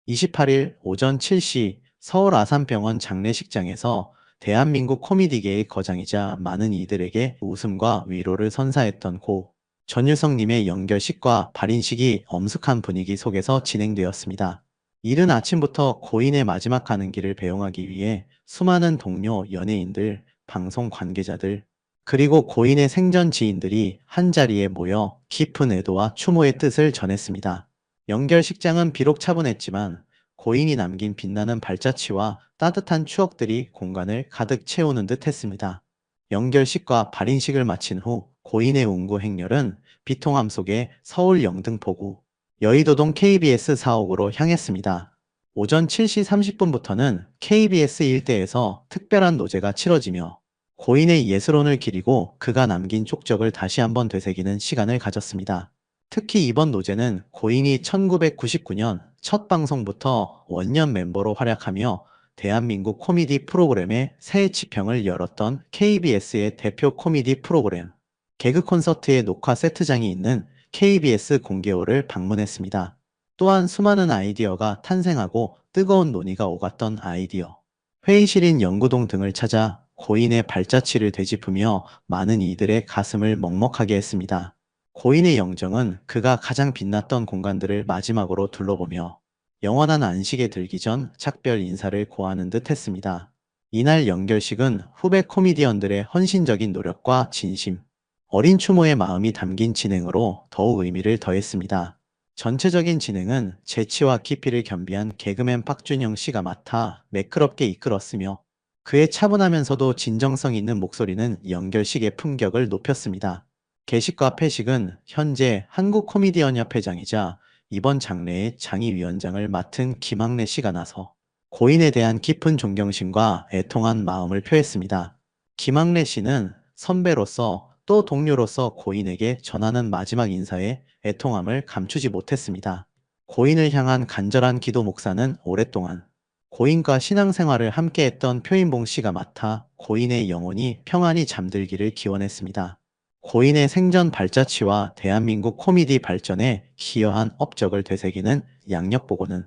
28일 오전 7시 서울 아산병원 장례식장에서 대한민국 코미디계의 거장이자 많은 이들에게 웃음과 위로를 선사했던 고 전유성님의 연결식과 발인식이 엄숙한 분위기 속에서 진행되었습니다. 이른 아침부터 고인의 마지막 가는 길을 배웅하기 위해 수많은 동료, 연예인들, 방송 관계자들, 그리고 고인의 생전 지인들이 한자리에 모여 깊은 애도와 추모의 뜻을 전했습니다. 연결식장은 비록 차분했지만 고인이 남긴 빛나는 발자취와 따뜻한 추억들이 공간을 가득 채우는 듯 했습니다. 연결식과 발인식을 마친 후 고인의 운구 행렬은 비통함 속에 서울 영등포구 여의도동 KBS 사옥으로 향했습니다. 오전 7시 30분부터는 KBS 일대에서 특별한 노제가 치러지며 고인의 예술혼을 기리고 그가 남긴 족적을 다시 한번 되새기는 시간을 가졌습니다. 특히 이번 노제는 고인이 1999년 첫 방송부터 원년 멤버로 활약하며 대한민국 코미디 프로그램의 새 지평을 열었던 KBS의 대표 코미디 프로그램 개그 콘서트의 녹화 세트장이 있는 KBS 공개홀을 방문했습니다. 또한 수많은 아이디어가 탄생하고 뜨거운 논의가 오갔던 아이디어 회의실인 연구동 등을 찾아 고인의 발자취를 되짚으며 많은 이들의 가슴을 먹먹하게 했습니다. 고인의 영정은 그가 가장 빛났던 공간들을 마지막으로 둘러보며 영원한 안식에 들기 전 작별 인사를 고하는 듯 했습니다. 이날 연결식은 후배 코미디언들의 헌신적인 노력과 진심, 어린 추모의 마음이 담긴 진행으로 더욱 의미를 더했습니다. 전체적인 진행은 재치와 깊이를 겸비한 개그맨 박준영 씨가 맡아 매끄럽게 이끌었으며 그의 차분하면서도 진정성 있는 목소리는 연결식의 품격을 높였습니다. 개식과 폐식은 현재 한국코미디언협회장이자 이번 장례의 장의위원장을 맡은 김학래 씨가 나서 고인에 대한 깊은 존경심과 애통한 마음을 표했습니다. 김학래 씨는 선배로서 또 동료로서 고인에게 전하는 마지막 인사에 애통함을 감추지 못했습니다. 고인을 향한 간절한 기도 목사는 오랫동안 고인과 신앙생활을 함께했던 표인봉 씨가 맡아 고인의 영혼이 평안히 잠들기를 기원했습니다. 고인의 생전 발자취와 대한민국 코미디 발전에 기여한 업적을 되새기는 양력보고는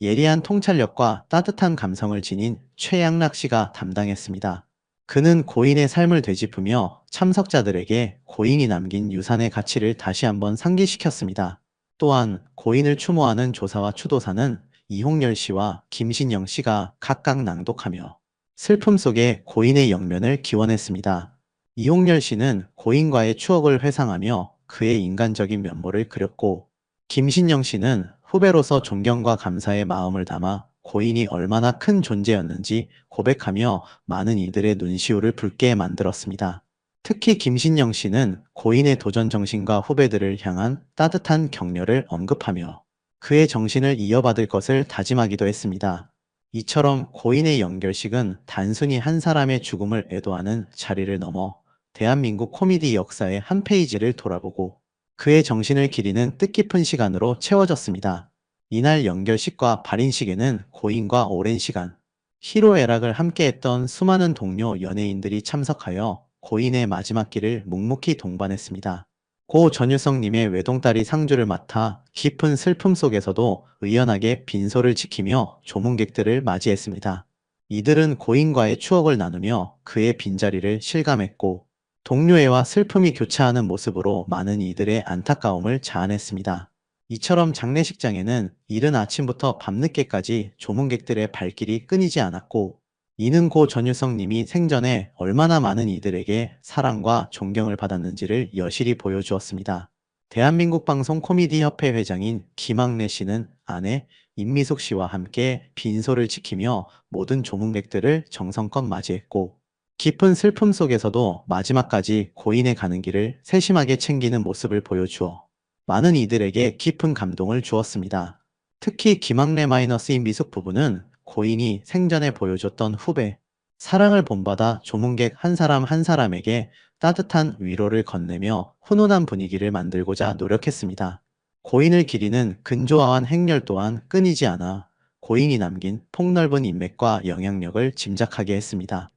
예리한 통찰력과 따뜻한 감성을 지닌 최양락 씨가 담당했습니다. 그는 고인의 삶을 되짚으며 참석자들에게 고인이 남긴 유산의 가치를 다시 한번 상기시켰습니다. 또한 고인을 추모하는 조사와 추도사는 이홍렬 씨와 김신영 씨가 각각 낭독하며 슬픔 속에 고인의 영면을 기원했습니다. 이홍렬 씨는 고인과의 추억을 회상하며 그의 인간적인 면모를 그렸고, 김신영 씨는 후배로서 존경과 감사의 마음을 담아 고인이 얼마나 큰 존재였는지 고백하며 많은 이들의 눈시울을 붉게 만들었습니다. 특히 김신영 씨는 고인의 도전 정신과 후배들을 향한 따뜻한 격려를 언급하며 그의 정신을 이어받을 것을 다짐하기도 했습니다. 이처럼 고인의 연결식은 단순히 한 사람의 죽음을 애도하는 자리를 넘어 대한민국 코미디 역사의 한 페이지를 돌아보고 그의 정신을 기리는 뜻깊은 시간으로 채워졌습니다. 이날 연결식과 발인식에는 고인과 오랜 시간, 희로애락을 함께했던 수많은 동료 연예인들이 참석하여 고인의 마지막 길을 묵묵히 동반했습니다. 고 전유성님의 외동딸이 상주를 맡아 깊은 슬픔 속에서도 의연하게 빈소를 지키며 조문객들을 맞이했습니다. 이들은 고인과의 추억을 나누며 그의 빈자리를 실감했고 동료애와 슬픔이 교차하는 모습으로 많은 이들의 안타까움을 자아냈습니다. 이처럼 장례식장에는 이른 아침부터 밤늦게까지 조문객들의 발길이 끊이지 않았고 이는 고 전유성 님이 생전에 얼마나 많은 이들에게 사랑과 존경을 받았는지를 여실히 보여주었습니다. 대한민국 방송 코미디 협회 회장인 김학래 씨는 아내 임미숙 씨와 함께 빈소를 지키며 모든 조문객들을 정성껏 맞이했고 깊은 슬픔 속에서도 마지막까지 고인의 가는 길을 세심하게 챙기는 모습을 보여주어 많은 이들에게 깊은 감동을 주었습니다. 특히 김학래 임미숙 부부는 고인이 생전에 보여줬던 후배, 사랑을 본받아 조문객 한 사람 한 사람에게 따뜻한 위로를 건네며 훈훈한 분위기를 만들고자 노력했습니다. 고인을 기리는 근조화한 행렬 또한 끊이지 않아 고인이 남긴 폭넓은 인맥과 영향력을 짐작하게 했습니다.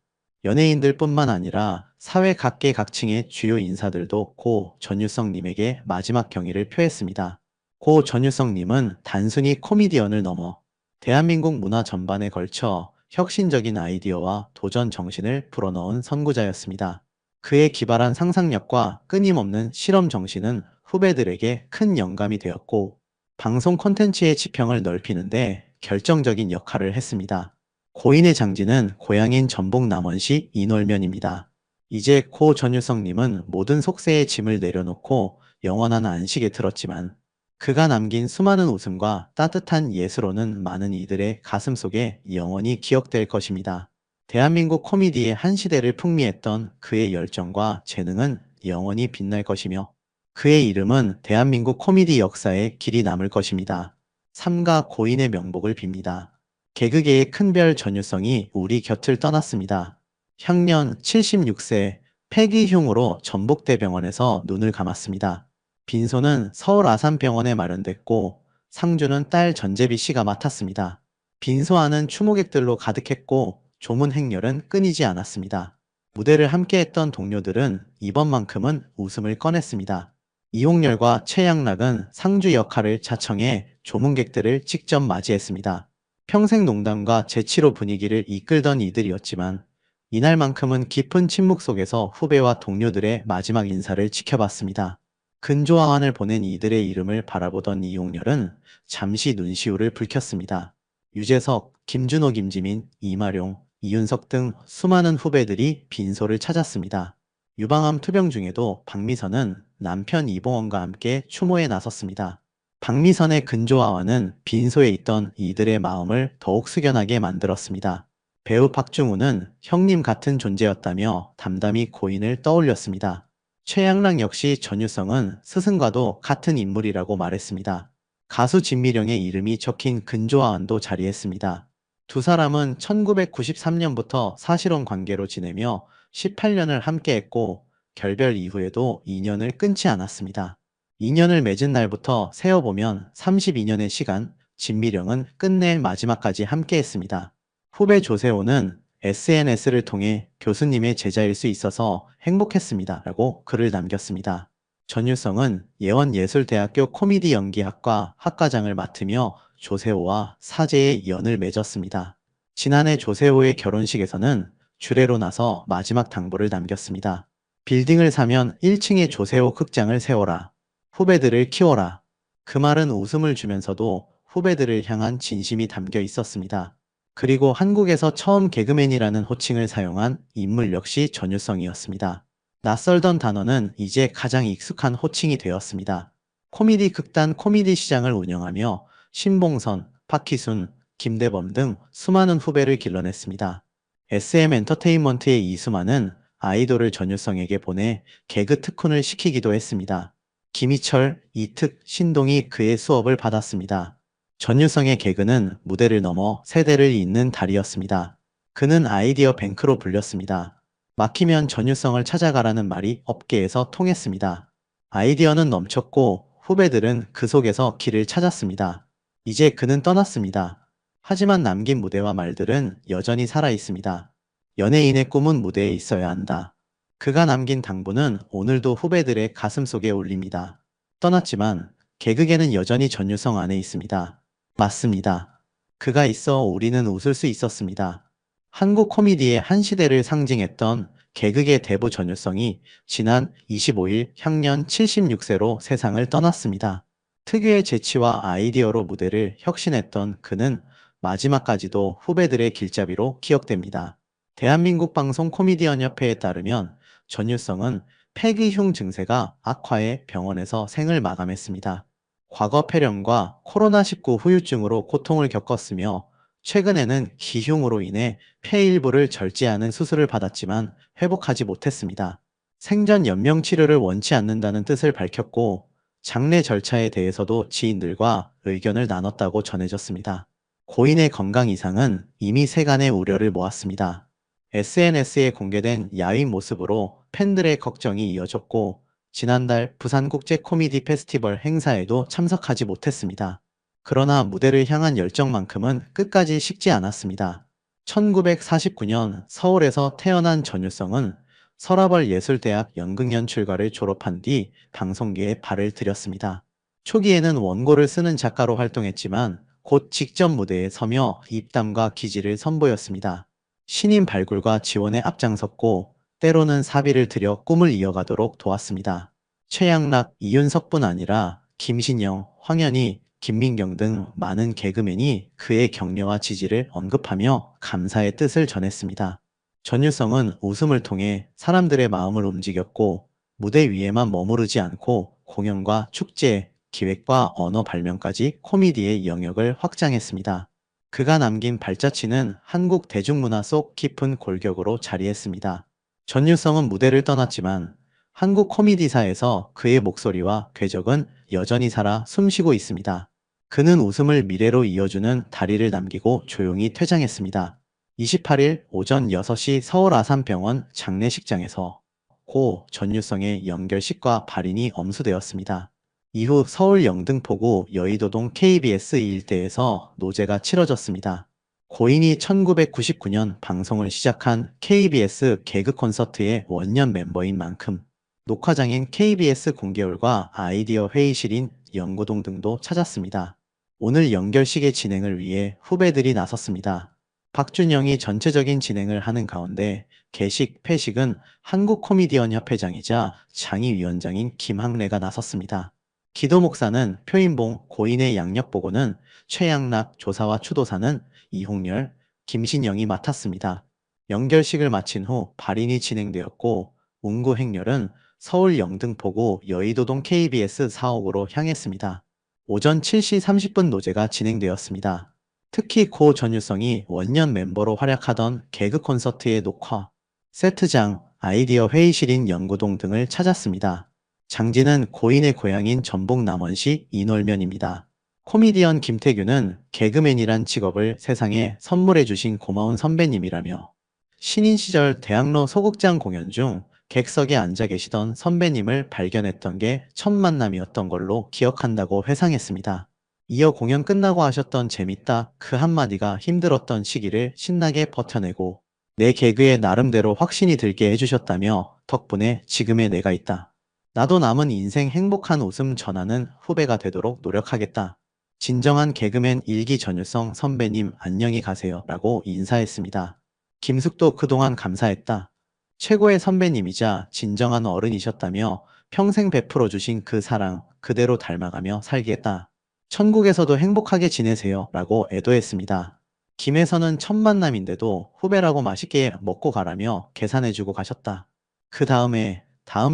연예인들뿐만 아니라 사회 각계각층의 주요 인사들도 고 전유성님에게 마지막 경의를 표했습니다. 고 전유성님은 단순히 코미디언을 넘어 대한민국 문화 전반에 걸쳐 혁신적인 아이디어와 도전 정신을 불어넣은 선구자였습니다. 그의 기발한 상상력과 끊임없는 실험 정신은 후배들에게 큰 영감이 되었고, 방송 콘텐츠의 지평을 넓히는데 결정적인 역할을 했습니다. 고인의 장지는 고향인 전북 남원시 인월면입니다. 이제 고 전유성님은 모든 속세의 짐을 내려놓고 영원한 안식에 들었지만, 그가 남긴 수많은 웃음과 따뜻한 예스로는 많은 이들의 가슴 속에 영원히 기억될 것입니다. 대한민국 코미디의 한 시대를 풍미했던 그의 열정과 재능은 영원히 빛날 것이며, 그의 이름은 대한민국 코미디 역사에 길이 남을 것입니다. 삼가 고인의 명복을 빕니다. 개그계의 큰별 전유성이 우리 곁을 떠났습니다. 향년 76세 폐기흉으로 전북대병원에서 눈을 감았습니다. 빈소는 서울 아산병원에 마련됐고, 상주는 딸 전재비 씨가 맡았습니다. 빈소 안은 추모객들로 가득했고, 조문 행렬은 끊이지 않았습니다. 무대를 함께했던 동료들은 이번만큼은 웃음을 꺼냈습니다. 이홍렬과 최양락은 상주 역할을 자청해 조문객들을 직접 맞이했습니다. 평생 농담과 재치로 분위기를 이끌던 이들이었지만, 이날만큼은 깊은 침묵 속에서 후배와 동료들의 마지막 인사를 지켜봤습니다. 근조화환을 보낸 이들의 이름을 바라보던 이용렬은 잠시 눈시울을 붉혔습니다. 유재석, 김준호, 김지민, 이마룡, 이윤석 등 수많은 후배들이 빈소를 찾았습니다. 유방암 투병 중에도 박미선은 남편 이봉원과 함께 추모에 나섰습니다. 박미선의 근조화환은 빈소에 있던 이들의 마음을 더욱 숙연하게 만들었습니다. 배우 박중훈은 형님 같은 존재였다며 담담히 고인을 떠올렸습니다. 최양락 역시 전유성은 스승과도 같은 인물이라고 말했습니다. 가수 진미령의 이름이 적힌 근조화환도 자리했습니다. 두 사람은 1993년부터 사실혼 관계로 지내며 18년을 함께했고, 결별 이후에도 인연을 끊지 않았습니다. 인연을 맺은 날부터 세어보면 32년의 시간, 진미령은 끝내 마지막까지 함께했습니다. 후배 조세호는 SNS를 통해 교수님의 제자일 수 있어서 행복했습니다 라고 글을 남겼습니다. 전유성은 예원예술대학교 코미디 연기학과 학과장을 맡으며 조세호와 사제의 연을 맺었습니다. 지난해 조세호의 결혼식에서는 주례로 나서 마지막 당부를 남겼습니다. 빌딩을 사면 1층에 조세호 극장을 세워라. 후배들을 키워라. 그 말은 웃음을 주면서도 후배들을 향한 진심이 담겨 있었습니다. 그리고 한국에서 처음 개그맨이라는 호칭을 사용한 인물 역시 전유성이었습니다. 낯설던 단어는 이제 가장 익숙한 호칭이 되었습니다. 코미디 극단 코미디 시장을 운영하며 신봉선, 박희순, 김대범 등 수많은 후배를 길러냈습니다. SM 엔터테인먼트의 이수만은 아이돌을 전유성에게 보내 개그 특훈을 시키기도 했습니다. 김희철, 이특, 신동이 그의 수업을 받았습니다. 전유성의 개그는 무대를 넘어 세대를 잇는 달이었습니다. 그는 아이디어 뱅크로 불렸습니다. 막히면 전유성을 찾아가라는 말이 업계에서 통했습니다. 아이디어는 넘쳤고 후배들은 그 속에서 길을 찾았습니다. 이제 그는 떠났습니다. 하지만 남긴 무대와 말들은 여전히 살아있습니다. 연예인의 꿈은 무대에 있어야 한다. 그가 남긴 당부는 오늘도 후배들의 가슴 속에 울립니다. 떠났지만 개그계는 여전히 전유성 안에 있습니다. 맞습니다. 그가 있어 우리는 웃을 수 있었습니다. 한국 코미디의 한 시대를 상징했던 개그계 대부 전유성이 지난 25일 향년 76세로 세상을 떠났습니다. 특유의 재치와 아이디어로 무대를 혁신했던 그는 마지막까지도 후배들의 길잡이로 기억됩니다. 대한민국 방송 코미디언 협회에 따르면 전유성은 폐기흉 증세가 악화해 병원에서 생을 마감했습니다. 과거 폐렴과 코로나19 후유증으로 고통을 겪었으며, 최근에는 기흉으로 인해 폐 일부를 절제하는 수술을 받았지만 회복하지 못했습니다. 생전 연명 치료를 원치 않는다는 뜻을 밝혔고, 장례 절차에 대해서도 지인들과 의견을 나눴다고 전해졌습니다. 고인의 건강 이상은 이미 세간의 우려를 모았습니다. SNS에 공개된 야윈 모습으로 팬들의 걱정이 이어졌고, 지난달 부산국제 코미디 페스티벌 행사에도 참석하지 못했습니다. 그러나 무대를 향한 열정만큼은 끝까지 식지 않았습니다. 1949년 서울에서 태어난 전유성은 서라벌 예술대학 연극연출과를 졸업한 뒤 방송계에 발을 들였습니다. 초기에는 원고를 쓰는 작가로 활동했지만 곧 직접 무대에 서며 입담과 기질을 선보였습니다. 신인 발굴과 지원에 앞장섰고 때로는 사비를 들여 꿈을 이어가도록 도왔습니다. 최양락, 이윤석뿐 아니라 김신영, 황현희, 김민경 등 많은 개그맨이 그의 격려와 지지를 언급하며 감사의 뜻을 전했습니다. 전유성은 웃음을 통해 사람들의 마음을 움직였고 무대 위에만 머무르지 않고 공연과 축제, 기획과 언어 발명까지 코미디의 영역을 확장했습니다. 그가 남긴 발자취는 한국 대중문화 속 깊은 골격으로 자리했습니다. 전유성은 무대를 떠났지만 한국 코미디사에서 그의 목소리와 궤적은 여전히 살아 숨쉬고 있습니다. 그는 웃음을 미래로 이어주는 다리를 남기고 조용히 퇴장했습니다. 28일 오전 6시 서울 아산병원 장례식장에서 고 전유성의 연결식과 발인이 엄수되었습니다. 이후 서울 영등포구 여의도동 KBS 일대에서 노제가 치러졌습니다. 고인이 1999년 방송을 시작한 KBS 개그 콘서트의 원년 멤버인 만큼 녹화장인 KBS 공개홀과 아이디어 회의실인 연구동 등도 찾았습니다. 오늘 연결식의 진행을 위해 후배들이 나섰습니다. 박준영이 전체적인 진행을 하는 가운데 개식, 폐식은 한국코미디언협회장이자 장의위원장인 김학래가 나섰습니다. 기도 목사는 표인봉, 고인의 양력보고는 최양락, 조사와 추도사는 이홍렬, 김신영이 맡았습니다. 연결식을 마친 후 발인이 진행되었고 운구 행렬은 서울 영등포구 여의도동 KBS 사옥으로 향했습니다. 오전 7시 30분 노제가 진행되었습니다. 특히 고 전유성이 원년 멤버로 활약하던 개그 콘서트의 녹화, 세트장, 아이디어 회의실인 연구동 등을 찾았습니다. 장지는 고인의 고향인 전북 남원시 인월면입니다. 코미디언 김태규는 개그맨이란 직업을 세상에 선물해 주신 고마운 선배님이라며 신인 시절 대학로 소극장 공연 중 객석에 앉아 계시던 선배님을 발견했던 게 첫 만남이었던 걸로 기억한다고 회상했습니다. 이어 공연 끝나고 하셨던 재밌다 그 한마디가 힘들었던 시기를 신나게 버텨내고 내 개그에 나름대로 확신이 들게 해주셨다며 덕분에 지금의 내가 있다. 나도 남은 인생 행복한 웃음 전하는 후배가 되도록 노력하겠다. 진정한 개그맨 일기 전유성 선배님 안녕히 가세요 라고 인사했습니다. 김숙도 그동안 감사했다. 최고의 선배님이자 진정한 어른이셨다며 평생 베풀어 주신 그 사랑 그대로 닮아가며 살겠다. 천국에서도 행복하게 지내세요 라고 애도했습니다. 김혜선은 첫 만남인데도 후배라고 맛있게 먹고 가라며 계산해주고 가셨다. 그 다음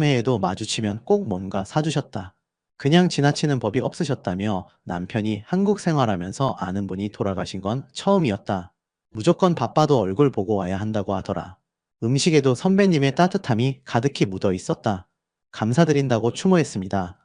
해에도 마주치면 꼭 뭔가 사주셨다. 그냥 지나치는 법이 없으셨다며 남편이 한국 생활하면서 아는 분이 돌아가신 건 처음이었다. 무조건 바빠도 얼굴 보고 와야 한다고 하더라. 음식에도 선배님의 따뜻함이 가득히 묻어 있었다. 감사드린다고 추모했습니다.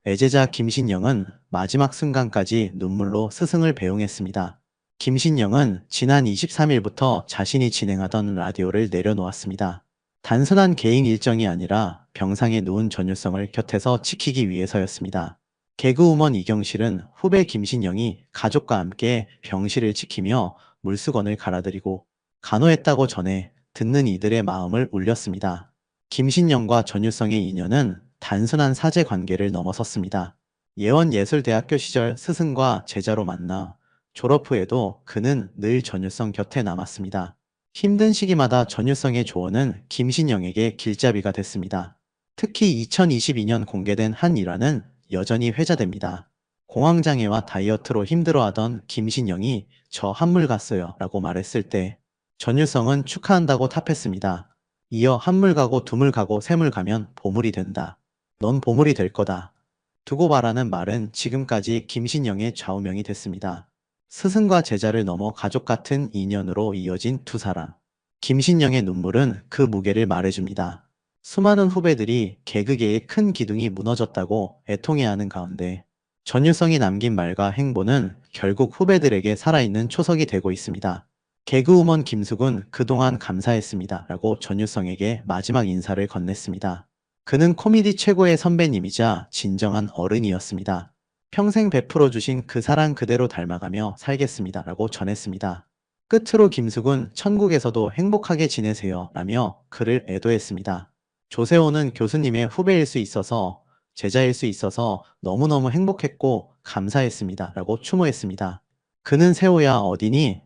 애제자 김신영은 마지막 순간까지 눈물로 스승을 배웅했습니다. 김신영은 지난 23일부터 자신이 진행하던 라디오를 내려놓았습니다. 단순한 개인 일정이 아니라 병상에 누운 전유성을 곁에서 지키기 위해서였습니다. 개그우먼 이경실은 후배 김신영이 가족과 함께 병실을 지키며 물수건을 갈아드리고 간호했다고 전해 듣는 이들의 마음을 울렸습니다. 김신영과 전유성의 인연은 단순한 사제 관계를 넘어섰습니다. 예원예술대학교 시절 스승과 제자로 만나 졸업 후에도 그는 늘 전유성 곁에 남았습니다. 힘든 시기마다 전유성의 조언은 김신영에게 길잡이가 됐습니다. 특히 2022년 공개된 한 일화는 여전히 회자됩니다. 공황장애와 다이어트로 힘들어하던 김신영이 저 한물 갔어요 라고 말했을 때 전유성은 축하한다고 답했습니다. 이어 한물 가고 두물 가고 세물 가면 보물이 된다. 넌 보물이 될 거다. 두고 봐라는 말은 지금까지 김신영의 좌우명이 됐습니다. 스승과 제자를 넘어 가족 같은 인연으로 이어진 두 사람. 김신영의 눈물은 그 무게를 말해줍니다. 수많은 후배들이 개그계의 큰 기둥이 무너졌다고 애통해하는 가운데 전유성이 남긴 말과 행보는 결국 후배들에게 살아있는 초석이 되고 있습니다. 개그우먼 김숙은 그동안 감사했습니다 라고 전유성에게 마지막 인사를 건넸습니다. 그는 코미디 최고의 선배님이자 진정한 어른이었습니다. 평생 베풀어 주신 그 사랑 그대로 닮아가며 살겠습니다 라고 전했습니다. 끝으로 김숙은 천국에서도 행복하게 지내세요 라며 그를 애도했습니다. 조세호는 교수님의 후배일 수 있어서 제자일 수 있어서 너무너무 행복했고 감사했습니다 라고 추모했습니다. 그는 세호야 어디니?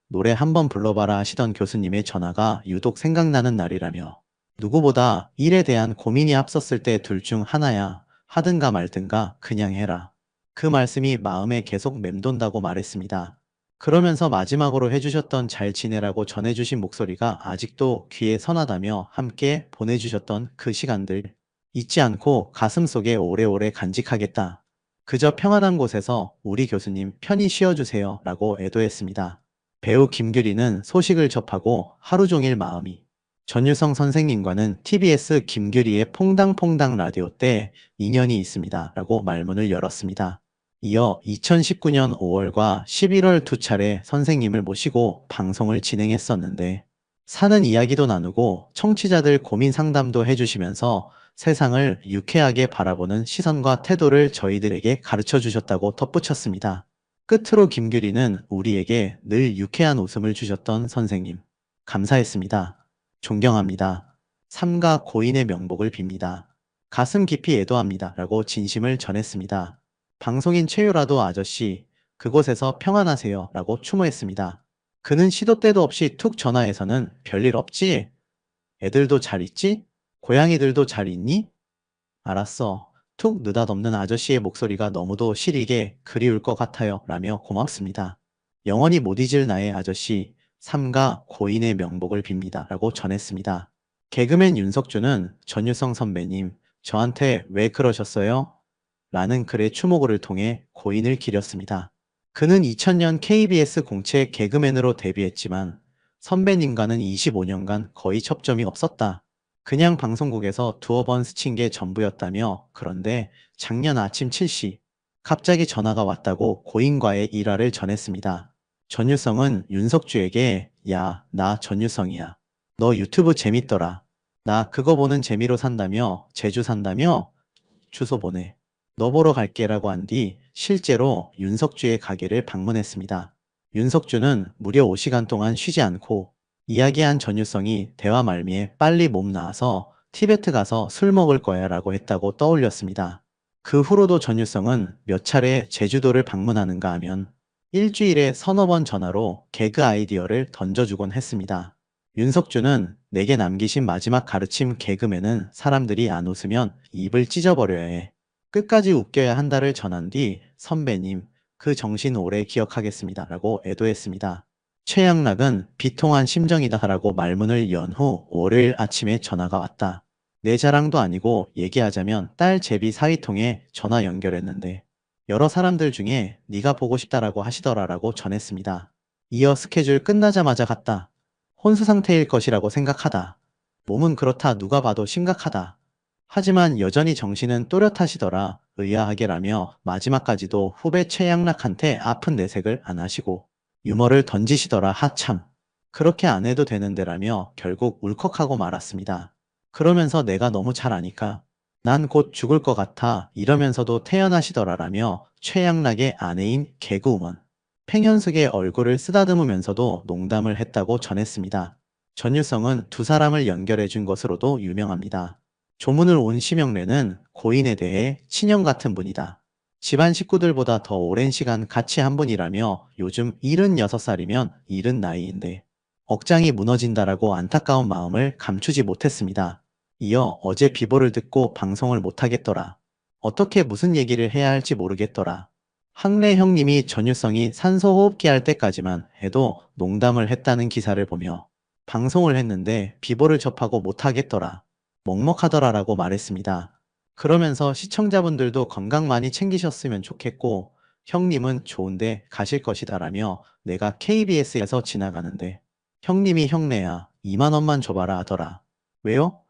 노래 한번 불러봐라 하시던 교수님의 전화가 유독 생각나는 날이라며 누구보다 일에 대한 고민이 앞섰을 때 둘 중 하나야. 하든가 말든가 그냥 해라. 그 말씀이 마음에 계속 맴돈다고 말했습니다. 그러면서 마지막으로 해주셨던 잘 지내라고 전해주신 목소리가 아직도 귀에 선하다며 함께 보내주셨던 그 시간들 잊지 않고 가슴속에 오래오래 간직하겠다. 그저 평안한 곳에서 우리 교수님 편히 쉬어주세요 라고 애도했습니다. 배우 김규리는 소식을 접하고 하루 종일 마음이 전유성 선생님과는 TBS 김규리의 퐁당퐁당 라디오 때 인연이 있습니다 라고 말문을 열었습니다. 이어 2019년 5월과 11월 두 차례 선생님을 모시고 방송을 진행했었는데 사는 이야기도 나누고 청취자들 고민 상담도 해주시면서 세상을 유쾌하게 바라보는 시선과 태도를 저희들에게 가르쳐 주셨다고 덧붙였습니다. 끝으로 김규리는 우리에게 늘 유쾌한 웃음을 주셨던 선생님. 감사했습니다. 존경합니다. 삼가 고인의 명복을 빕니다. 가슴 깊이 애도합니다. 라고 진심을 전했습니다. 방송인 최유라도 아저씨, 그곳에서 평안하세요. 라고 추모했습니다. 그는 시도 때도 없이 툭 전화해서는 별일 없지? 애들도 잘 있지? 고양이들도 잘 있니? 알았어. 툭 느닷없는 아저씨의 목소리가 너무도 시리게 그리울 것 같아요. 라며 고맙습니다. 영원히 못 잊을 나의 아저씨, 삼가 고인의 명복을 빕니다. 라고 전했습니다. 개그맨 윤석주는 전유성 선배님, 저한테 왜 그러셨어요? 라는 글의 추모글을 통해 고인을 기렸습니다. 그는 2000년 KBS 공채 개그맨으로 데뷔했지만 선배님과는 25년간 거의 접점이 없었다. 그냥 방송국에서 두어 번 스친 게 전부였다며 그런데 작년 아침 7시 갑자기 전화가 왔다고 고인과의 일화를 전했습니다. 전유성은 윤석주에게 야, 나 전유성이야. 너 유튜브 재밌더라. 나 그거 보는 재미로 산다며 제주 산다며 주소 보내. 너 보러 갈게라고 한 뒤 실제로 윤석주의 가게를 방문했습니다. 윤석주는 무려 5시간 동안 쉬지 않고 이야기한 전유성이 대화 말미에 빨리 몸 나와서 티베트 가서 술 먹을 거야 라고 했다고 떠올렸습니다. 그 후로도 전유성은 몇 차례 제주도를 방문하는가 하면 일주일에 서너 번 전화로 개그 아이디어를 던져주곤 했습니다. 윤석주는 내게 남기신 마지막 가르침 개그맨은 사람들이 안 웃으면 입을 찢어버려야 해. 끝까지 웃겨야 한다를 전한 뒤 선배님, 그 정신 오래 기억하겠습니다 라고 애도했습니다. 최양락은 비통한 심정이다 라고 말문을 연 후 월요일 아침에 전화가 왔다. 내 자랑도 아니고 얘기하자면 딸 제비 사위통에 전화 연결했는데 여러 사람들 중에 네가 보고 싶다라고 하시더라라고 전했습니다. 이어 스케줄 끝나자마자 갔다. 혼수 상태일 것이라고 생각하다. 몸은 그렇다 누가 봐도 심각하다. 하지만 여전히 정신은 또렷하시더라 의아하게라며 마지막까지도 후배 최양락한테 아픈 내색을 안 하시고 유머를 던지시더라 하참. 그렇게 안 해도 되는데라며 결국 울컥하고 말았습니다. 그러면서 내가 너무 잘 아니까 난 곧 죽을 것 같아 이러면서도 태연하시더라라며 최양락의 아내인 개그우먼 팽현숙의 얼굴을 쓰다듬으면서도 농담을 했다고 전했습니다. 전유성은 두 사람을 연결해 준 것으로도 유명합니다. 조문을 온 심영래는 고인에 대해 친형 같은 분이다. 집안 식구들보다 더 오랜 시간 같이 한 분이라며 요즘 76살이면 이른 나이인데 억장이 무너진다라고 안타까운 마음을 감추지 못했습니다. 이어 어제 비보를 듣고 방송을 못하겠더라. 어떻게 무슨 얘기를 해야 할지 모르겠더라. 항래 형님이 전유성이 산소호흡기 할 때까지만 해도 농담을 했다는 기사를 보며 방송을 했는데 비보를 접하고 못하겠더라. 먹먹하더라라고 말했습니다. 그러면서 시청자분들도 건강 많이 챙기셨으면 좋겠고 형님은 좋은데 가실 것이다라며 내가 KBS에서 지나가는데 형님이 형네야 2만 원만 줘봐라 하더라. 왜요?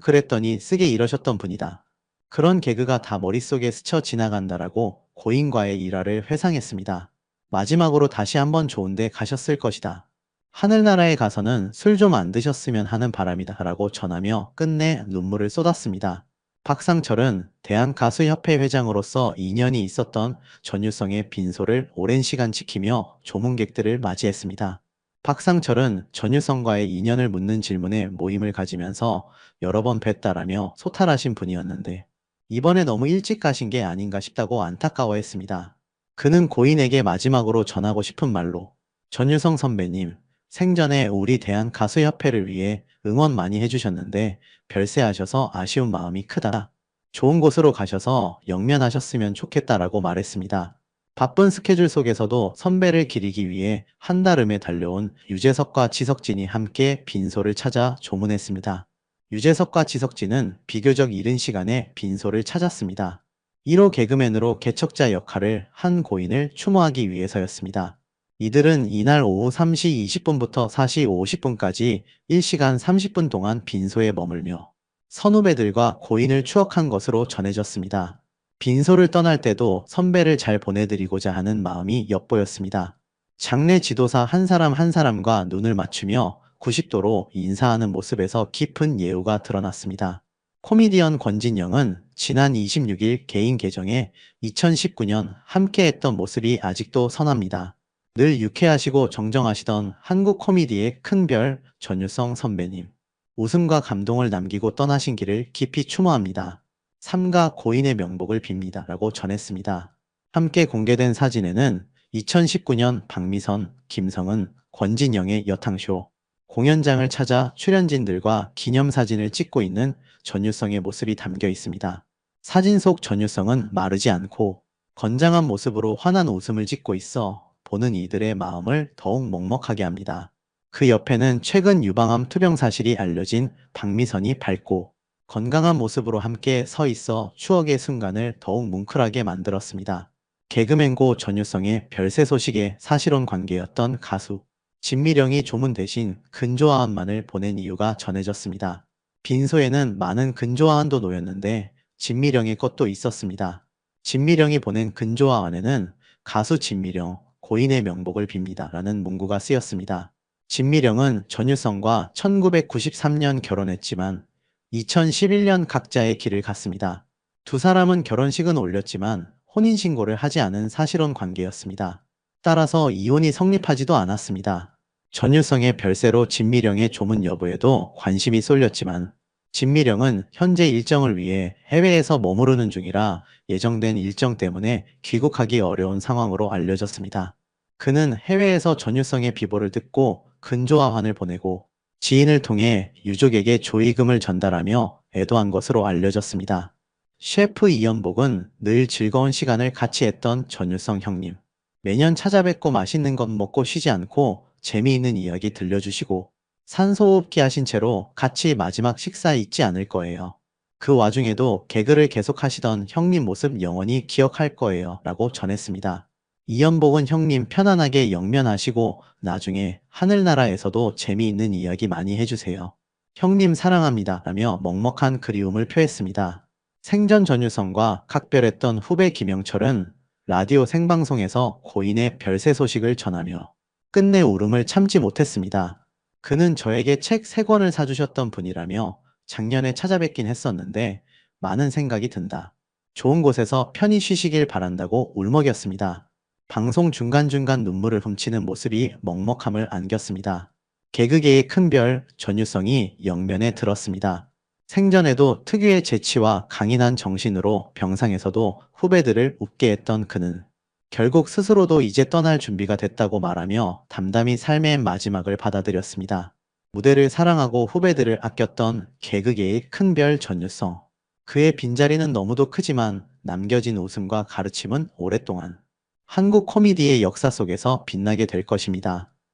그랬더니 쓰게 이러셨던 분이다. 그런 개그가 다 머릿속에 스쳐 지나간다라고 고인과의 일화를 회상했습니다. 마지막으로 다시 한번 좋은데 가셨을 것이다. 하늘나라에 가서는 술 좀 안 드셨으면 하는 바람이다 라고 전하며 끝내 눈물을 쏟았습니다. 박상철은 대한가수협회 회장으로서 인연이 있었던 전유성의 빈소를 오랜 시간 지키며 조문객들을 맞이했습니다. 박상철은 전유성과의 인연을 묻는 질문에 모임을 가지면서 여러 번 뵀다라며 소탈하신 분이었는데 이번에 너무 일찍 가신 게 아닌가 싶다고 안타까워했습니다. 그는 고인에게 마지막으로 전하고 싶은 말로 전유성 선배님, 생전에 우리 대한가수협회를 위해 응원 많이 해주셨는데 별세하셔서 아쉬운 마음이 크다. 좋은 곳으로 가셔서 영면하셨으면 좋겠다라고 말했습니다. 바쁜 스케줄 속에서도 선배를 기리기 위해 한달음에 달려온 유재석과 지석진이 함께 빈소를 찾아 조문했습니다. 유재석과 지석진은 비교적 이른 시간에 빈소를 찾았습니다. 1호 개그맨으로 개척자 역할을 한 고인을 추모하기 위해서였습니다. 이들은 이날 오후 3시 20분부터 4시 50분까지 1시간 30분 동안 빈소에 머물며 선후배들과 고인을 추억한 것으로 전해졌습니다. 빈소를 떠날 때도 선배를 잘 보내드리고자 하는 마음이 엿보였습니다. 장례 지도사 한 사람 한 사람과 눈을 맞추며 90도로 인사하는 모습에서 깊은 예우가 드러났습니다. 코미디언 권진영은 지난 26일 개인 계정에 2019년 함께했던 모습이 아직도 선합니다. 늘 유쾌하시고 정정하시던 한국 코미디의 큰별 전유성 선배님. 웃음과 감동을 남기고 떠나신 길을 깊이 추모합니다. 삼가 고인의 명복을 빕니다. 라고 전했습니다. 함께 공개된 사진에는 2019년 박미선, 김성은, 권진영의 여탕쇼 공연장을 찾아 출연진들과 기념사진을 찍고 있는 전유성의 모습이 담겨 있습니다. 사진 속 전유성은 마르지 않고 건장한 모습으로 환한 웃음을 짓고 있어 보는 이들의 마음을 더욱 먹먹하게 합니다. 그 옆에는 최근 유방암 투병 사실이 알려진 박미선이 밝고 건강한 모습으로 함께 서 있어 추억의 순간을 더욱 뭉클하게 만들었습니다. 개그맨고 전유성의 별세 소식에 사실혼 관계였던 가수 진미령이 조문 대신 근조화환만을 보낸 이유가 전해졌습니다. 빈소에는 많은 근조화환도 놓였는데 진미령의 것도 있었습니다. 진미령이 보낸 근조화환에는 가수 진미령, 고인의 명복을 빕니다. 라는 문구가 쓰였습니다. 진미령은 전유성과 1993년 결혼했지만 2011년 각자의 길을 갔습니다. 두 사람은 결혼식은 올렸지만 혼인신고를 하지 않은 사실혼 관계였습니다. 따라서 이혼이 성립하지도 않았습니다. 전유성의 별세로 진미령의 조문 여부에도 관심이 쏠렸지만 진미령은 현재 일정을 위해 해외에서 머무르는 중이라 예정된 일정 때문에 귀국하기 어려운 상황으로 알려졌습니다. 그는 해외에서 전유성의 비보를 듣고 근조화환을 보내고 지인을 통해 유족에게 조의금을 전달하며 애도한 것으로 알려졌습니다. 셰프 이연복은 늘 즐거운 시간을 같이 했던 전유성 형님. 매년 찾아뵙고 맛있는 것 먹고 쉬지 않고 재미있는 이야기 들려주시고 산소호흡기 하신 채로 같이 마지막 식사 잊지 않을 거예요. 그 와중에도 개그를 계속하시던 형님 모습 영원히 기억할 거예요. 라고 전했습니다. 이연복은 형님 편안하게 영면하시고 나중에 하늘나라에서도 재미있는 이야기 많이 해주세요. 형님 사랑합니다. 라며 먹먹한 그리움을 표했습니다. 생전 전유성과 각별했던 후배 김영철은 라디오 생방송에서 고인의 별세 소식을 전하며 끝내 울음을 참지 못했습니다. 그는 저에게 책 3권을 사주셨던 분이라며 작년에 찾아뵙긴 했었는데 많은 생각이 든다. 좋은 곳에서 편히 쉬시길 바란다고 울먹였습니다. 방송 중간중간 눈물을 훔치는 모습이 먹먹함을 안겼습니다. 개그계의 큰별 전유성이 영면에 들었습니다. 생전에도 특유의 재치와 강인한 정신으로 병상에서도 후배들을 웃게 했던 그는 결국 스스로도 이제 떠날 준비가 됐다고 말하며 담담히 삶의 마지막을 받아들였습니다. 무대를 사랑하고 후배들을 아꼈던 개그계의 큰별 전유성. 그의 빈자리는 너무도 크지만 남겨진 웃음과 가르침은 오랫동안 한국 코미디의 역사 속에서 빛나게 될 것입니다.